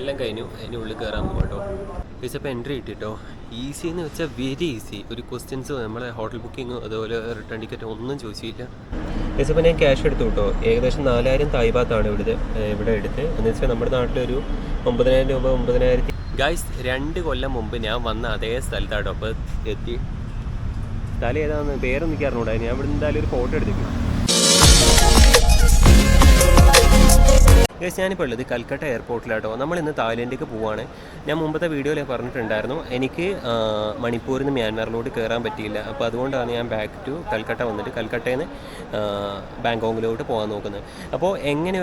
എല്ലാം കഴിഞ്ഞു. അതിൻ്റെ ഉള്ളിൽ കയറാൻ പോകും കേട്ടോ. ഇപ്പോൾ എൻട്രി കിട്ടിട്ടോ. ഈസി എന്ന് വെച്ചാൽ വെരി ഈസി. ഒരു ക്വസ്റ്റ്യൻസോ നമ്മളെ ഹോട്ടൽ ബുക്കിങ്ങോ അതുപോലെ റിട്ടേൺ ടിക്കറ്റോ ഒന്നും ചോദിച്ചില്ല. ഇപ്പോൾ ഞാൻ ക്യാഷ് എടുത്തു കേട്ടോ. ഏകദേശം 4000 തായ് ബാത്താണ് ഇവിടെ എടുത്ത്. എന്ന് വെച്ചാൽ നമ്മുടെ നാട്ടിലൊരു 9000 രൂപ 9000. ഗൈസ് 2 കൊല്ലം മുമ്പ് ഞാൻ വന്ന അതേ സ്ഥലത്താട്ടോ അപ്പോൾ എത്തി. സ്ഥലം ഏതാണെന്ന് പേരൊന്നും എനിക്ക് അറിഞ്ഞൂടാ. ഞാൻ ഇവിടെ എന്തായാലും ഒരു ഫോട്ടോ എടുത്തേക്കും. ഗൈസ് ഞാനിപ്പോൾ ഉള്ളത് കൽക്കട്ട എയർപോർട്ടിലാട്ടോ. നമ്മളിന്ന് തായ്ലൻഡിലേക്ക് പോവുകയാണ്. ഞാൻ മുമ്പത്തെ വീഡിയോയിൽ പറഞ്ഞിട്ടുണ്ടായിരുന്നു എനിക്ക് മണിപ്പൂരിൽ നിന്ന് മ്യാൻമാറിലോട്ട് കയറാൻ പറ്റിയില്ല. അപ്പോൾ അതുകൊണ്ടാണ് ഞാൻ ബാക്ക് ടു കൽക്കട്ട വന്നിട്ട് കൽക്കട്ടയിൽ നിന്ന് ബാങ്കോങ്ങിലോട്ട് പോകാൻ നോക്കുന്നത്. അപ്പോൾ എങ്ങനെ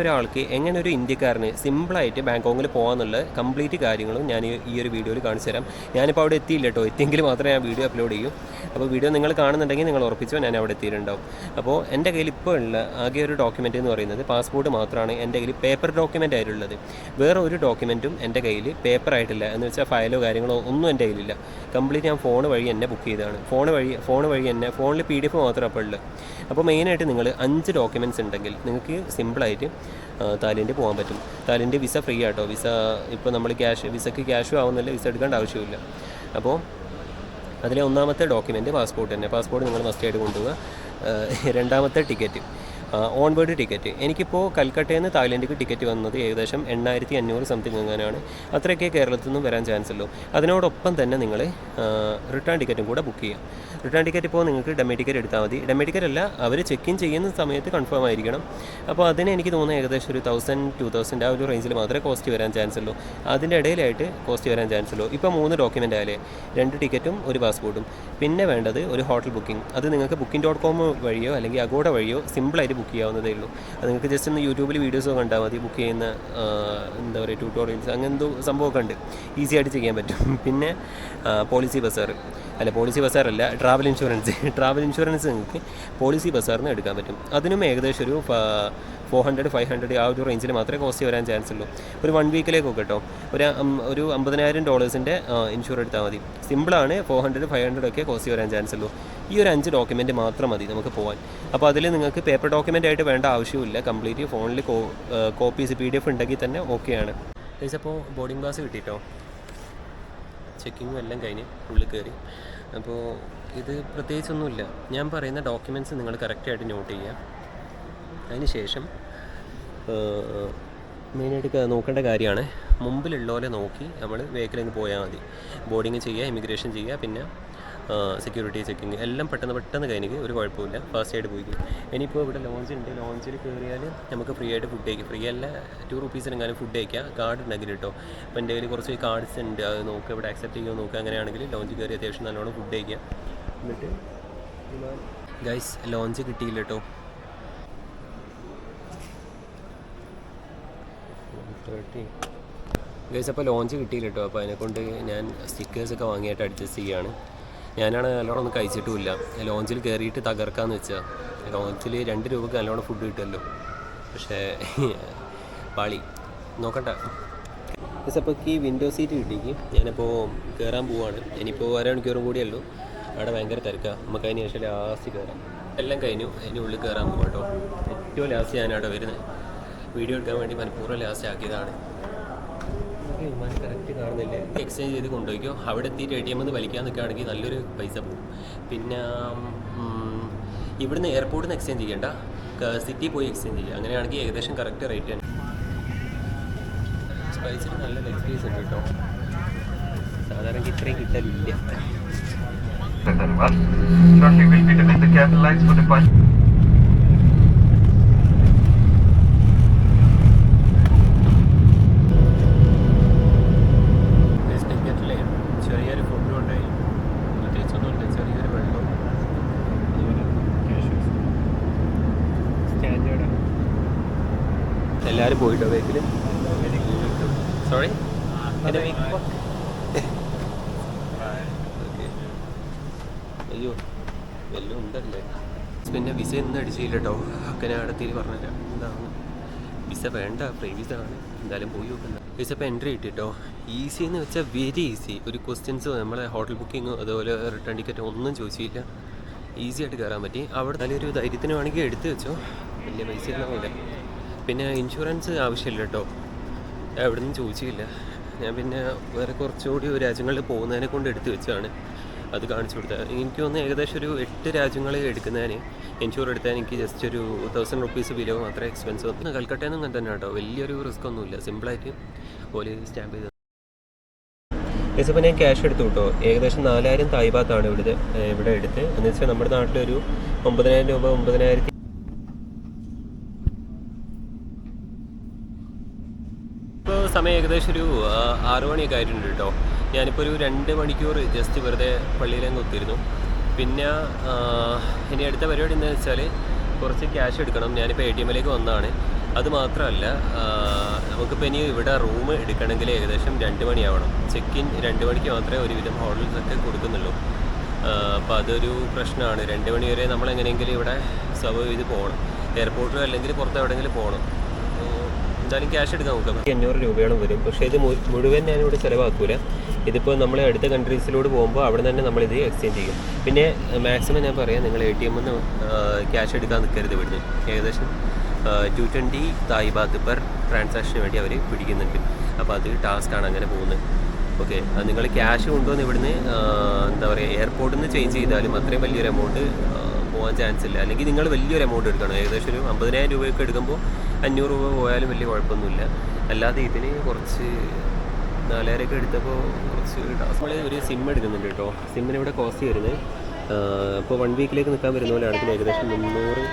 ഒരു ഇന്ത്യക്കാരന് സിമ്പിളായിട്ട് ബാങ്കോങ്ങിൽ പോകാമെന്നുള്ള കംപ്ലീറ്റ് കാര്യങ്ങളും ഞാൻ ഈ ഒരു വീഡിയോയിൽ കാണിച്ചു തരാം. ഞാനിപ്പോൾ അവിടെ എത്തിയില്ല കേട്ടോ. എത്തിയെങ്കിൽ മാത്രമേ ഞാൻ വീഡിയോ അപ്ലോഡ് ചെയ്യൂ. അപ്പോൾ വീഡിയോ നിങ്ങൾ കാണുന്നുണ്ടെങ്കിൽ നിങ്ങൾ ഉറപ്പിച്ചോ ഞാൻ അവിടെ എത്തിയിട്ടുണ്ടാവും. അപ്പോൾ എൻ്റെ കയ്യിൽ ഇപ്പോൾ ഉള്ള ആകെ ഒരു ഡോക്യുമെൻ്റ് എന്ന് പറയുന്നത് പാസ്പോർട്ട് മാത്രമാണ് എൻ്റെ കയ്യിൽ പേപ്പർ ഡോക്യുമെൻ്റ് ആയിട്ടുള്ളത്. വേറെ ഒരു ഡോക്യുമെൻറ്റും എൻ്റെ കയ്യിൽ പേപ്പർ ആയിട്ടില്ല. എന്ന് വെച്ചാൽ ഫയലോ കാര്യങ്ങളോ ഒന്നും എൻ്റെ കയ്യിലില്ല. കംപ്ലീറ്റ് ഞാൻ ഫോൺ വഴി എന്നെ ബുക്ക് ചെയ്തതാണ്. ഫോൺ വഴി എന്നെ ഫോണിൽ PDF മാത്രമേ അപ്പോൾ ഉള്ളത്. അപ്പോൾ മെയിനായിട്ട് നിങ്ങൾ 5 ഡോക്യുമെൻറ്റ്സ് ഉണ്ടെങ്കിൽ നിങ്ങൾക്ക് സിമ്പിളായിട്ട് തായ്ലൻഡിൽ പോകാൻ പറ്റും. തായ്ലൻഡ് വിസ ഫ്രീ ആട്ടോ. വിസ ഇപ്പോൾ നമ്മൾ വിസയ്ക്ക് ക്യാഷും ആവുന്നില്ല, വിസ എടുക്കേണ്ട ആവശ്യമില്ല. അപ്പോൾ അതിലെ ഒന്നാമത്തെ ഡോക്യുമെൻറ്റ് പാസ്പോർട്ട് തന്നെ. പാസ്പോർട്ട് നിങ്ങൾ മസ്റ്റായിട്ട് കൊണ്ടുപോവുക. രണ്ടാമത്തെ ടിക്കറ്റ്, ഓൺവേർഡ് ടിക്കറ്റ്. എനിക്കിപ്പോൾ കൽക്കട്ടയിൽ നിന്ന് തായ്ലൻഡിലേക്ക് ടിക്കറ്റ് വന്നത് ഏകദേശം 8500 സംതിങ് എങ്ങനെയാണ്. അത്രയൊക്കെ കേരളത്തിൽ നിന്നും വരാൻ ചാൻസ് ഉള്ളൂ. അതിനോടൊപ്പം തന്നെ നിങ്ങൾ റിട്ടേൺ ടിക്കറ്റും കൂടെ ബുക്ക് ചെയ്യാം. റിട്ടേൺ ടിക്കറ്റ് ഇപ്പോൾ നിങ്ങൾക്ക് ഡെമി ടിക്കറ്റ് എടുത്താൽ മതി. ഡെമി ടിക്കറ്റ് അല്ല, അവർ ചെക്ക് ഇൻ ചെയ്യുന്ന സമയത്ത് കൺഫേം ആയിരിക്കണം. അപ്പോൾ അതിന് എനിക്ക് തോന്നുന്നത് ഏകദേശം ഒരു 1000-2000 ആ ഒരു റേഞ്ചിൽ മാത്രമേ കോസ്റ്റ് വരാൻ ചാൻസ് ഉള്ളൂ. അതിൻ്റെ ഇടയിലായിട്ട് കോസ്റ്റ് വരാൻ ചാൻസ് ഉള്ളൂ. ഇപ്പോൾ 3 ഡോക്യുമെൻ്റ് ആയാലേ 2 ടിക്കറ്റും 1 പാസ്പോർട്ടും. പിന്നെ വേണ്ടത് ഒരു ഹോട്ടൽ ബുക്കിംഗ്. അത് നിങ്ങൾക്ക് booking.com വഴിയോ അല്ലെങ്കിൽ അഗോഡ വഴിയോ സിമ്പിളായിട്ട് ബുക്ക് ചെയ്യാവുന്നതേ ഉള്ളൂ. അത് നിങ്ങൾക്ക് ജസ്റ്റ് ഒന്ന് യൂട്യൂബിൽ വീഡിയോസോ കണ്ടാൽ മതി. ബുക്ക് ചെയ്യുന്ന എന്താ പറയുക ട്യൂട്ടോറിയൽസ് അങ്ങനെ എന്തോ സംഭവമൊക്കെ ഉണ്ട്. ഈസി ആയിട്ട് ചെയ്യാൻ പറ്റും. പിന്നെ പോളിസി ബസാറല്ല ട്രാവൽ ഇൻഷുറൻസ് നിങ്ങൾക്ക് പോളിസി ബസാറിന് എടുക്കാൻ പറ്റും. അതിനും ഏകദേശം ഒരു 400-500 ആ ഒരു റേഞ്ചിൽ മാത്രമേ കോസ്റ്റ് വരാൻ ചാൻസ് ഉള്ളൂ. ഒരു 1 വീക്കിലേക്കൊക്കെ കേട്ടോ. ഒരു $50,000 ഇൻഷുർ എടുത്താൽ മതി. സിമ്പിളാണ്. 400-500 ഒക്കെ കോസ്റ്റ് വരാൻ ചാൻസ് ഉള്ളൂ. ഈ ഒരു 5 ഡോക്യുമെൻറ്റ് മാത്രം മതി നമുക്ക് പോകാൻ. അപ്പോൾ അതിൽ നിങ്ങൾക്ക് പേപ്പർ ഡോക്യുമെൻ്റ് ആയിട്ട് വേണ്ട ആവശ്യമില്ല. കംപ്ലീറ്റ് ഫോണിൽ കോപ്പീസ് PDF ഉണ്ടെങ്കിൽ തന്നെ ഓക്കെയാണ്. അപ്പോൾ ബോർഡിംഗ് പാസ് കിട്ടിയിട്ടോ. ചെക്കിങ്ങും എല്ലാം കഴിഞ്ഞ് ഉള്ളിൽ കയറി. അപ്പോൾ ഇത് പ്രത്യേകിച്ചൊന്നുമില്ല. ഞാൻ പറയുന്ന ഡോക്യുമെൻറ്റ്സ് നിങ്ങൾ കറക്റ്റായിട്ട് നോട്ട് ചെയ്യുക. അതിന് ശേഷം മെയിനായിട്ട് നോക്കേണ്ട കാര്യമാണ് മുമ്പിലുള്ള പോലെ നോക്കി നമ്മൾ വെഹിക്കിളിൽ പോയാൽ മതി. ബോർഡിങ് ചെയ്യുക, ഇമിഗ്രേഷൻ ചെയ്യുക, പിന്നെ സെക്യൂരിറ്റി ചെക്കിങ് എല്ലാം പെട്ടെന്ന് കഴിഞ്ഞ് ഒരു കുഴപ്പമില്ല. ഫാസ്റ്റ് ആയിട്ട് പോയി. ഇനിയിപ്പോൾ ഇവിടെ ലോഞ്ച് ഉണ്ട്. ലോഞ്ചിൽ കയറിയാൽ നമുക്ക് ഫ്രീ ആയിട്ട് ഫുഡ് കഴിക്കും. ഫ്രീ അല്ല, 2 rupees ഫുഡ് കഴിക്കാം. കാർഡ് ഉണ്ടെങ്കിൽ കേട്ടോ. അപ്പോൾ എൻ്റെ കയ്യിൽ കുറച്ച് കാർഡ്സ് ഉണ്ട്. അത് നോക്കുക, ഇവിടെ അക്സെപ്റ്റ് ചെയ്യുമോ നോക്കുക. അങ്ങനെയാണെങ്കിൽ ലോഞ്ച് കയറി അത്യാവശ്യം നല്ലോണം ഫുഡ് കഴിക്കാം. എന്നിട്ട് ഗൈസ് ലോഞ്ച് കിട്ടിയില്ല കേട്ടോ. ഗൈസ് അപ്പോൾ ലോഞ്ച് കിട്ടിയില്ല കേട്ടോ. അപ്പോൾ അതിനെക്കൊണ്ട് ഞാൻ സ്റ്റിക്കേഴ്സൊക്കെ വാങ്ങിയിട്ട് അഡ്ജസ്റ്റ് ചെയ്യുകയാണ്. ഞാനാണ് നല്ലോണം ഒന്നും കഴിച്ചിട്ടുമില്ല. ലോഞ്ചിൽ കയറിയിട്ട് തകർക്കാമെന്ന് വെച്ചാൽ. ലോഞ്ചിൽ 2 രൂപയ്ക്ക് നല്ലോണം ഫുഡ് കിട്ടുമല്ലോ. പക്ഷേ പാളി നോക്കണ്ട. ഗൈസ് അപ്പോൾ ഈ വിൻഡോ സീറ്റ് കിട്ടിക്ക്. ഞാനിപ്പോൾ കയറാൻ പോവുകയാണ്. ഇനിയിപ്പോൾ 1 മണിക്കൂറും കൂടിയല്ലോ. അവിടെ ഭയങ്കര തിരക്കാണ്. നമുക്ക് അതിന് ശേഷം ലാസ്റ്റ് കയറാം. എല്ലാം കഴിഞ്ഞു. അതിൻ്റെ ഉള്ളിൽ കയറാൻ പോകാം കേട്ടോ. ഏറ്റവും ലാസ്റ്റ് ഞാനവിടെ വരുന്നത്. വീഡിയോ എടുക്കാൻ വേണ്ടി മനഃപൂർവ്വം ലാസ്റ്റ് ആക്കിയതാണ്. വിമാനം കറക്റ്റ് കാണുന്നില്ല. എക്സ്ചേഞ്ച് ചെയ്ത് കൊണ്ടുപോയിക്കോ. അവിടെ എത്തിയിട്ട് ATM വലിക്കാൻ നിൽക്കുകയാണെങ്കിൽ നല്ലൊരു പൈസ പോകും. പിന്നെ ഇവിടുന്ന് എയർപോർട്ടിൽ നിന്ന് എക്സ്ചേഞ്ച് ചെയ്യേണ്ട, സിറ്റി പോയി എക്സ്ചേഞ്ച് ചെയ്യുക. അങ്ങനെയാണെങ്കിൽ ഏകദേശം കറക്റ്റ് റേറ്റ് തന്നെ. സ്പൈസിന് നല്ല എക്സ്പീരിയൻസ് ഉണ്ട് കേട്ടോ. സാധാരണ ഇത്രയും കിട്ടലില്ല. ചെറിയൊരു ഫുഡും ഉണ്ടായി. പ്രത്യേകിച്ചൊന്നുമില്ല. ചെറിയൊരു വെള്ളവും സ്റ്റാൻഡേർഡ്. എല്ലാവരും പോയിട്ടോ ബേക്കിൽ. സോറി അയ്യോ എല്ലാം ഉണ്ടല്ലേ. പിന്നെ വിസ ഒന്നും അടിച്ചില്ല കേട്ടോ. അങ്ങനെ അടുത്തേക്ക് പറഞ്ഞുതരാം എന്താണ്. വിസ വേണ്ട, ഫ്രീ വിസ ആണ്. എന്തായാലും പോയി നോക്കുന്നത്. വിസ ഇപ്പോൾ എൻട്രി കിട്ടിട്ടോ. ഈസി എന്ന് വെച്ചാൽ വെരി ഈസി. ഒരു ക്വസ്റ്റ്യൻസോ നമ്മളെ ഹോട്ടൽ ബുക്കിങ്ങോ അതുപോലെ റിട്ടേൺ ടിക്കറ്റോ ഒന്നും ചോദിച്ചില്ല. ഈസി ആയിട്ട് കയറാൻ പറ്റി. അവിടെ നല്ലൊരു ധൈര്യത്തിന് വേണമെങ്കിൽ എടുത്ത് വെച്ചോ. വലിയ പൈസ ഉള്ള പോലെ. പിന്നെ ഇൻഷുറൻസ് ആവശ്യമില്ല കേട്ടോ. എവിടെ നിന്നും ചോദിച്ചില്ല. ഞാൻ പിന്നെ വേറെ കുറച്ചുകൂടി രാജ്യങ്ങളിൽ പോകുന്നതിനെ കൊണ്ട് എടുത്തു വെച്ചാണ് അത് കാണിച്ചു കൊടുത്തത്. എനിക്ക് തോന്നുന്നു ഏകദേശം ഒരു 8 രാജ്യങ്ങൾ എടുക്കുന്നതിന് ഇൻഷുർ എടുത്താൽ എനിക്ക് ജസ്റ്റ് ഒരു 1000 റുപ്പീസ് ബിലോ മാത്രമേ എക്സ്പെൻസ് വന്നു. കൽക്കട്ടയിൽ നിന്നും അങ്ങനെ തന്നെ കേട്ടോ, വലിയൊരു റിസ്ക് ഒന്നുമില്ല, സിമ്പിളായിട്ട് പോലെ സ്റ്റാമ്പ് ചെയ്ത്. ഇപ്പോൾ ഞാൻ ക്യാഷ് എടുത്തു കേട്ടോ, ഏകദേശം 4000 തായ് ബാത്താണ് ഇവിടെ എടുത്ത്. എന്ന് വെച്ചാൽ നമ്മുടെ നാട്ടിലൊരു 9000 രൂപ 9000. ഇപ്പോൾ സമയം ഏകദേശം ഒരു 6 മണിയൊക്കെ ആയിട്ടുണ്ട് കേട്ടോ. ഞാനിപ്പോൾ ഒരു 2 മണിക്കൂർ ജസ്റ്റ് വെറുതെ പള്ളിയിലങ്ങ് ഒത്തിരുന്നു. പിന്നെ ഇനി അടുത്ത പരിപാടി എന്താണെന്ന് വെച്ചാൽ കുറച്ച് ക്യാഷ് എടുക്കണം. ഞാനിപ്പോൾ ATM വന്നതാണ്. അത് മാത്രമല്ല, നമുക്കിപ്പോൾ ഇനി ഇവിടെ റൂം എടുക്കണമെങ്കിൽ ഏകദേശം 2 മണിയാവണം. ചെക്ക് ഇൻ 2 മണിക്ക് മാത്രമേ ഒരുവിധം ഹോട്ടൽസൊക്കെ കൊടുക്കുന്നുള്ളൂ. അപ്പോൾ അതൊരു പ്രശ്നമാണ്. 2 മണി വരെ നമ്മളെങ്ങനെയെങ്കിലും ഇവിടെ സർവ് ചെയ്ത് പോകണം, എയർപോർട്ടിലോ അല്ലെങ്കിൽ പുറത്ത് എവിടെയെങ്കിലും പോകണം. എന്തായാലും ക്യാഷ് എടുക്കാൻ നോക്കാം. 500 രൂപയോളം വരും. പക്ഷേ ഇത് മുഴുവൻ ഞാനിവിടെ ചിലവാക്കൂല. ഇതിപ്പോൾ നമ്മൾ അടുത്ത കൺട്രീസിലോട്ട് പോകുമ്പോൾ അവിടെ തന്നെ നമ്മളിത് എക്സ്ചേഞ്ച് ചെയ്യും. പിന്നെ മാക്സിമം ഞാൻ പറയാം, നിങ്ങൾ ATM ന്ന് ക്യാഷ് എടുക്കാൻ നിൽക്കരുത്. ഇവിടുന്ന് ഏകദേശം 220 തായ് ബാത്ത് പെർ ട്രാൻസാക്ഷന് വേണ്ടി അവർ പിടിക്കുന്നുണ്ട്. അപ്പോൾ അത് ടാസ്ക്കാണ് അങ്ങനെ പോകുന്നത്. ഓക്കെ, അത് നിങ്ങൾ ക്യാഷ് കൊണ്ടുവന്ന് ഇവിടുന്ന് എന്താ പറയുക, എയർപോർട്ടിൽ നിന്ന് ചേഞ്ച് ചെയ്താലും അത്രയും വലിയൊരു എമൗണ്ട് പോകാൻ ചാൻസ് ഇല്ല. അല്ലെങ്കിൽ നിങ്ങൾ വലിയൊരു എമൗണ്ട് എടുക്കണം. ഏകദേശം ഒരു 50000 രൂപയൊക്കെ എടുക്കുമ്പോൾ 500 രൂപ പോയാലും വലിയ കുഴപ്പമൊന്നുമില്ല. അല്ലാതെ ഇതിന് കുറച്ച് 4000 ഒക്കെ എടുത്തപ്പോൾ കുറച്ച് നമ്മൾ ഒരു സിം എടുക്കുന്നുണ്ട് കേട്ടോ. സിമ്മിന് ഇവിടെ കോസ്റ്റ് വരുന്നത് ഇപ്പോൾ 1 വീക്കിലേക്ക് നിൽക്കാൻ വരുന്ന പോലെ ആണെങ്കിൽ ഏകദേശം 300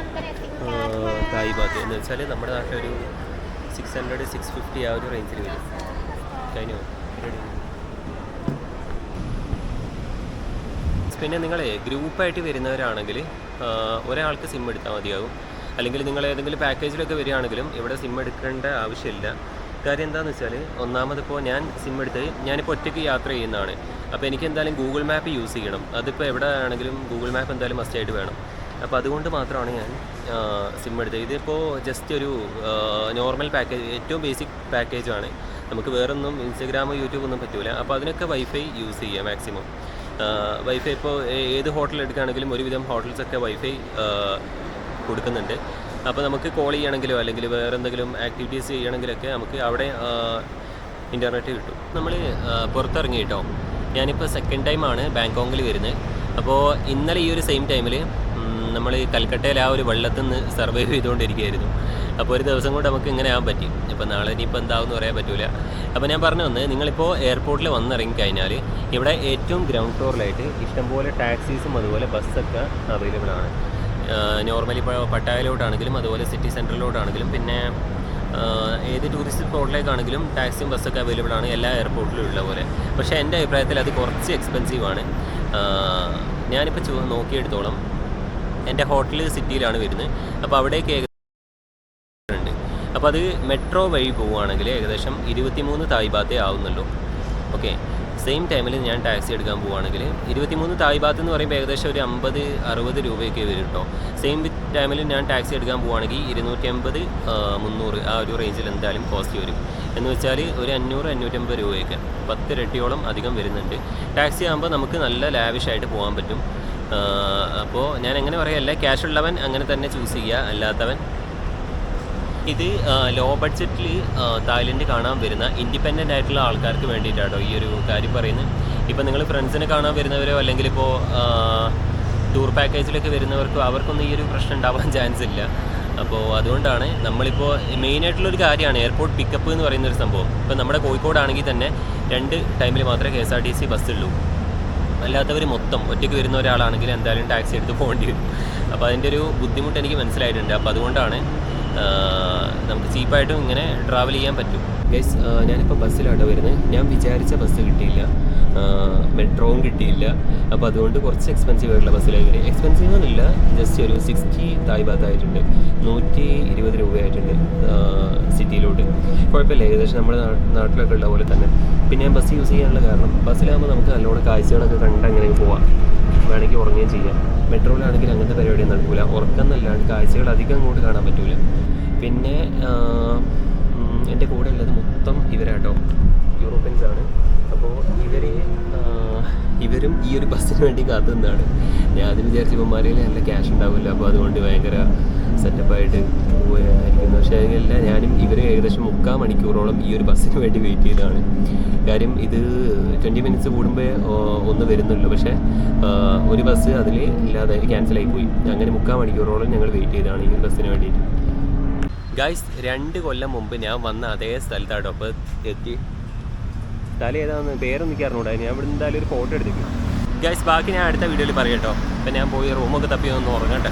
തായ് ബാത്ത്. എന്ന് വെച്ചാൽ നമ്മുടെ നാട്ടിലൊരു 600 650 ആ ഒരു റേഞ്ചിൽ വരും. കഴിഞ്ഞോ? പിന്നെ നിങ്ങൾ ഗ്രൂപ്പായിട്ട് വരുന്നവരാണെങ്കിൽ ഒരാൾക്ക് സിം എടുത്താൽ മതിയാകും. അല്ലെങ്കിൽ നിങ്ങൾ ഏതെങ്കിലും പാക്കേജിലൊക്കെ വരികയാണെങ്കിലും ഇവിടെ സിം എടുക്കേണ്ട ആവശ്യമില്ല. കാര്യം എന്താണെന്ന് വെച്ചാൽ, ഒന്നാമതിപ്പോൾ ഞാൻ സിം എടുത്ത് ഞാനിപ്പോൾ ഒറ്റയ്ക്ക് യാത്ര ചെയ്യുന്നതാണ്. അപ്പോൾ എനിക്ക് എന്തായാലും ഗൂഗിൾ മാപ്പ് യൂസ് ചെയ്യണം. അതിപ്പോൾ എവിടെ ആണെങ്കിലും ഗൂഗിൾ മാപ്പ് എന്തായാലും മസ്റ്റായിട്ട് വേണം. അപ്പോൾ അതുകൊണ്ട് മാത്രമാണ് ഞാൻ സിം എടുത്തത്. ഇതിപ്പോൾ ജസ്റ്റ് ഒരു നോർമൽ പാക്കേജ്, ഏറ്റവും ബേസിക് പാക്കേജാണ്. നമുക്ക് വേറൊന്നും ഇൻസ്റ്റഗ്രാമോ യൂട്യൂബ് ഒന്നും പറ്റില്ല. അപ്പോൾ അതിനൊക്കെ വൈഫൈ യൂസ് ചെയ്യുക മാക്സിമം. വൈഫൈ ഇപ്പോൾ ഏത് ഹോട്ടൽ എടുക്കുകയാണെങ്കിലും ഒരുവിധം ഹോട്ടൽസൊക്കെ വൈഫൈ കൊടുക്കുന്നുണ്ട്. അപ്പോൾ നമുക്ക് കോൾ ചെയ്യണമെങ്കിലോ അല്ലെങ്കിൽ വേറെ എന്തെങ്കിലും ആക്ടിവിറ്റീസ് ചെയ്യണമെങ്കിലൊക്കെ നമുക്ക് അവിടെ ഇൻ്റർനെറ്റ് കിട്ടും. നമ്മൾ പുറത്തിറങ്ങി കേട്ടോ. ഞാനിപ്പോൾ സെക്കൻഡ് ടൈമാണ് ബാങ്കോക്കിൽ വരുന്നത്. അപ്പോൾ ഇന്നലെ ഈ ഒരു സെയിം ടൈമിൽ നമ്മൾ കൽക്കട്ടയിൽ ആ ഒരു വെള്ളത്തിൽ നിന്ന് സർവൈവ് ചെയ്തുകൊണ്ടിരിക്കുകയായിരുന്നു. അപ്പോൾ ഒരു ദിവസം കൊണ്ട് നമുക്ക് ഇങ്ങനെ ആകാൻ പറ്റി. ഇപ്പോൾ നാളെ ഇനിയിപ്പോൾ എന്താവുമെന്ന് പറയാൻ പറ്റില്ല. അപ്പോൾ ഞാൻ പറഞ്ഞു വന്നത്, നിങ്ങളിപ്പോൾ എയർപോർട്ടിൽ വന്നിറങ്ങിക്കഴിഞ്ഞാൽ ഇവിടെ ഏറ്റവും ഗ്രൗണ്ട് ഫ്ലോറിലായിട്ട് ഇഷ്ടംപോലെ ടാക്സീസും അതുപോലെ ബസ്സൊക്കെ അവൈലബിൾ ആണ്. നോർമലി ഇപ്പോൾ പട്ടായയിലോട്ടാണെങ്കിലും അതുപോലെ സിറ്റി സെൻറ്ററിലോട്ടാണെങ്കിലും പിന്നെ ഏത് ടൂറിസ്റ്റ് സ്പോട്ടിലേക്കാണെങ്കിലും ടാക്സിയും ബസ്സൊക്കെ അവൈലബിൾ ആണ്, എല്ലാ എയർപോർട്ടിലും ഉള്ള പോലെ. പക്ഷേ എൻ്റെ അഭിപ്രായത്തിൽ അത് കുറച്ച് എക്സ്പെൻസീവാണ്. ഞാനിപ്പോൾ നോക്കിയെടുത്തോളം എൻ്റെ ഹോട്ടൽ സിറ്റിയിലാണ് വരുന്നത്. അപ്പോൾ അവിടേക്ക് ഉണ്ട്. അപ്പോൾ അത് മെട്രോ വഴി പോവുകയാണെങ്കിൽ ഏകദേശം 23 തായ് ബാത്തേ ആവുന്നുള്ളൂ. ഓക്കെ, സെയിം ടൈമിൽ ഞാൻ ടാക്സി എടുക്കാൻ പോവുകയാണെങ്കിൽ 23 തായ് ബാത്ത് എന്ന് പറയുമ്പോൾ ഏകദേശം ഒരു 50-60 രൂപയൊക്കെ വരും കേട്ടോ. സെയിം ടൈമിൽ ഞാൻ ടാക്സി എടുക്കാൻ പോവുകയാണെങ്കിൽ 250 300 ആ ഒരു റേഞ്ചിൽ എന്തായാലും കോസ്റ്റ് വരും. എന്ന് വെച്ചാൽ ഒരു 500-550 രൂപയൊക്കെ 10 ഇരട്ടിയോളം അധികം വരുന്നുണ്ട്. ടാക്സി ആകുമ്പോൾ നമുക്ക് നല്ല ലാവിഷായിട്ട് പോകാൻ പറ്റും. അപ്പോൾ ഞാൻ എങ്ങനെ പറയല്ല, ക്യാഷ് ഉള്ളവൻ അങ്ങനെ തന്നെ ചൂസ് ചെയ്യുക, അല്ലാത്തവൻ ഇത് ലോ ബഡ്ജറ്റിൽ തായ്ലൻഡ് കാണാൻ വരുന്ന ഇൻഡിപെൻഡൻ്റ് ആയിട്ടുള്ള ആൾക്കാർക്ക് വേണ്ടിയിട്ടാട്ടോ ഈ ഒരു കാര്യം പറയുന്നത്. ഇപ്പോൾ നിങ്ങൾ ഫ്രണ്ട്സിനെ കാണാൻ വരുന്നവരോ അല്ലെങ്കിൽ ഇപ്പോൾ ടൂർ പാക്കേജിലൊക്കെ വരുന്നവർക്കോ അവർക്കൊന്നും ഈ ഒരു പ്രശ്നം ഉണ്ടാവാൻ ചാൻസ് ഇല്ല. അപ്പോൾ അതുകൊണ്ടാണ് നമ്മളിപ്പോൾ മെയിനായിട്ടുള്ളൊരു കാര്യമാണ് എയർപോർട്ട് പിക്കപ്പ് എന്ന് പറയുന്നൊരു സംഭവം. ഇപ്പോൾ നമ്മുടെ കോഴിക്കോടാണെങ്കിൽ തന്നെ 2 ടൈമിൽ മാത്രമേ KSRTC ബസ്സുള്ളൂ. അല്ലാത്തവർ മൊത്തം ഒറ്റയ്ക്ക് വരുന്ന ഒരാളാണെങ്കിൽ എന്തായാലും ടാക്സി എടുത്ത് പോകേണ്ടി വരും. അപ്പോൾ അതിൻ്റെ ഒരു ബുദ്ധിമുട്ട് എനിക്ക് മനസ്സിലായിട്ടുണ്ട്. അപ്പോൾ അതുകൊണ്ടാണ് നമുക്ക് ചീപ്പായിട്ടും ഇങ്ങനെ ട്രാവൽ ചെയ്യാൻ പറ്റും. ഗൈസ്, ഞാനിപ്പോൾ ബസ്സിലാണ് വരുന്നത്. ഞാൻ വിചാരിച്ച ബസ് കിട്ടിയില്ല, മെട്രോവും കിട്ടിയില്ല. അപ്പോൾ അതുകൊണ്ട് കുറച്ച് എക്സ്പെൻസീവ് ആയിട്ടുള്ള ബസ്സിലേക്ക് കയറി. എക്സ്പെൻസീവ് ഒന്നുമില്ല, ജസ്റ്റ് ഒരു 60 തായ് ബാത്ത് ആയിട്ടുണ്ട്, 120 രൂപയായിട്ടുണ്ട് സിറ്റിയിലോട്ട്. കുഴപ്പമില്ല, ഏകദേശം നമ്മുടെ നാട്ടിലൊക്കെ ഉള്ള പോലെ തന്നെ. പിന്നെ ഞാൻ ബസ് യൂസ് ചെയ്യാനുള്ള കാരണം, ബസ്സിലാകുമ്പോൾ നമുക്ക് നല്ലോണം കാഴ്ചകളൊക്കെ കണ്ട് അങ്ങനെ പോവാം, വേണമെങ്കിൽ ഉറങ്ങുകയും ചെയ്യാം. മെട്രോയിലാണെങ്കിൽ അങ്ങനത്തെ പരിപാടിയൊന്നും നടക്കില്ല, ഉറക്കമെന്നല്ലാണ്ട് കാഴ്ചകൾ അധികം അങ്ങോട്ട് കാണാൻ പറ്റില്ല. പിന്നെ എൻ്റെ കൂടെ ഉള്ളത് മൊത്തം ഇവരാട്ടോ, യൂറോപ്യൻസാണ്. അപ്പോൾ ഇവരും ഈ ഒരു ബസ്സിന് വേണ്ടി കാത്തു നിന്നാണ്. ഞാൻ അതിന് വിചാരിച്ച ഇവന്മാരിൽ നല്ല ക്യാഷ് ഉണ്ടാവില്ല, അപ്പോൾ അതുകൊണ്ട് ഭയങ്കര സെറ്റപ്പായിട്ട് പോവുകയായിരിക്കുന്നു. പക്ഷേ അല്ല, ഞാനും ഇവരും ഏകദേശം 3/4 മണിക്കൂറോളം ഈ ഒരു ബസ്സിന് വേണ്ടി വെയിറ്റ് ചെയ്തതാണ്. കാര്യം ഇത് 20 മിനിറ്റ്സ് കൂടുമ്പോൾ ഒന്ന് വരുന്നുള്ളൂ. പക്ഷേ ഒരു ബസ് അതിൽ ഇല്ലാതെ ക്യാൻസലായി പോയി. അങ്ങനെ 3/4 മണിക്കൂറോളം ഞങ്ങൾ വെയിറ്റ് ചെയ്തതാണ് ഈ ഒരു ബസ്സിന് വേണ്ടിയിട്ട്. ഗൈസ്, 2 കൊല്ലം മുമ്പ് ഞാൻ വന്ന അതേ സ്ഥലത്താട്ടോ അപ്പോൾ എത്തി. സ്ഥലം ഏതാണെന്ന് പേരൊന്നും എനിക്ക് അറിഞ്ഞൂടാ. ഞാൻ ഇവിടെ എന്തായാലും ഒരു ഫോട്ടോ എടുത്തേക്കും. ഗൈസ്, ബാക്കി ഞാൻ അടുത്ത വീഡിയോയിൽ പറയാം കേട്ടോ. അപ്പം ഞാൻ പോയി റൂമൊക്കെ തപ്പി ഒന്ന് ഉറങ്ങട്ടെ.